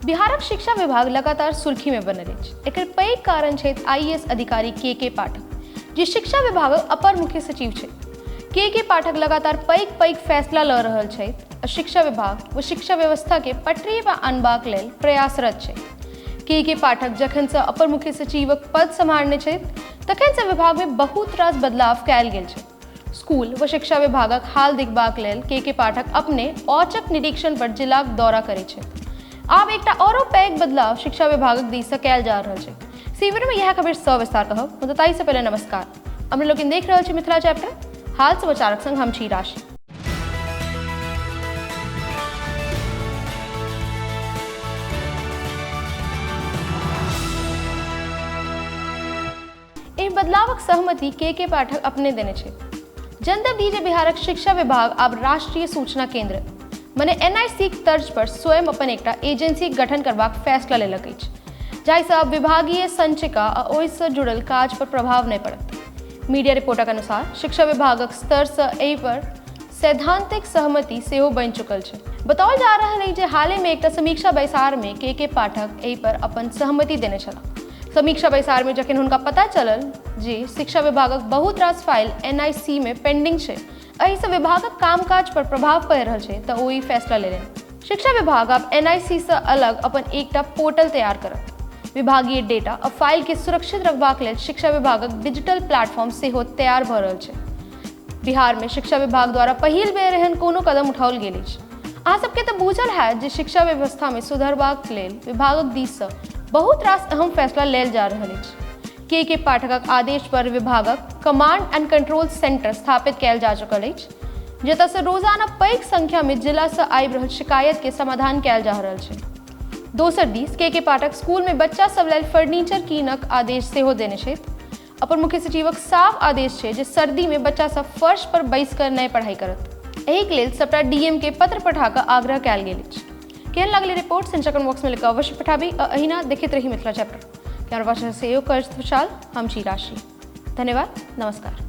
बिहारक शिक्षा विभाग लगातार सुर्खी में बनल अछि। एकर पैघ कारण छथि आईएएस अधिकारी के पाठक, जे शिक्षा विभागक अपर मुख्य सचिव छथि। के पाठक लगातार पैघ फैसला लऽ रहल छथि आ शिक्षा विभाग व शिक्षा व्यवस्था के पटरी पर आनबाक लेल प्रयासरत छथि। के पाठक जखन से अपर मुख्य सचिवक पद सम्हारने छथि तखन से विभाग में बहुत रास बदलाव कयल गेल छै। स्कूल व शिक्षा विभागक हाल देखबाक लेल के पाठक अपने औचक निरीक्षण पर जिलाक दौरा करै छथि। आब एकटा औरो पैघ बदलाव शिक्षा विभागक दिस से कयल जा रहल छै। शिविर में यह खबर सविस्तार कहब, मुदा ताहि से पहले नमस्कार। हमने लोग देख रहल छी मिथिला चैप्टर, हाल समाचारक संग हम छी राशि। एहि बदलावक सहमति के पाठक अपने देने छै। जनतब दी जे बिहारक शिक्षा विभाग आब राष्ट्रीय सूचना केंद्र मने एनआईसी के तर्ज पर स्वयं अपन एकटा एजेंसी गठन करबाक फैसला लेलक अछि, जाहिसँ अब विभागीय संचिका आ ओहिसँ जुड़ल काज पर प्रभाव नहि पड़त। मीडिया रिपोर्टक अनुसार शिक्षा विभागक स्तर से एहि पर सैद्धांतिक सहमति सेहो बनि चुकल छै। बताओल जा रहल अछि जे हाल में एकटा समीक्षा बैसार में के पाठक एहि पर अपन सहमति देने छलाह। समीक्षा बैसार में जखन हुनका पता चलल जे शिक्षा विभागक बहुत रास फाइल एनआईसी में पेंडिंग छै, एहि से विभागक कामकाज पर प्रभाव पड़ि रहल छै, तऽ ओहि फैसला लेलनि। शिक्षा विभाग अब एनआईसी से अलग अपन एकटा पोर्टल तैयार करत। विभागीय डेटा आ फाइल के सुरक्षित रखबाक लेल शिक्षा विभागक डिजिटल प्लेटफॉर्म सेहो तैयार भऽ रहल छै। बिहार में शिक्षा विभाग द्वारा पहिल बेर एहन कोनो कदम उठाओल गेल अछि। अहाँ सबके तऽ बुझल है जे शिक्षा व्यवस्था में सुधारबाक लेल विभागक दिस से बहुत रास अहम फैसला लेल जा रहल अछि। के पाठकक आदेश पर विभागक कमांड एंड कंट्रोल सेंटर स्थापित कयल जा चुकल अछि, जतऽ से रोजाना पैघ संख्या में जिला से आबि रहल शिकायत के समाधान कयल जा रहल छै। दोसर दिस के पाठक स्कूल में बच्चा सब लेल फर्नीचर कीनक आदेश सेहो देने छथि। अपर मुख्य सचिवक साफ आदेश छै जे सर्दी में बच्चा सब फर्श पर बैस कर नहि पढ़ाई करत। एहि के लेल सबटा डीएम के पत्र पठा कऽ आग्रह कयल गेल अछि। केहन लागल रिपोर्ट संचय कमेंट बॉक्स में लिख कऽ अवश्य पठाबी। अहिना देखैत रही मिथिला चैप्टर। प्यार वाचन से सहयोग कर खुशहाल हम छी राशि। धन्यवाद, नमस्कार।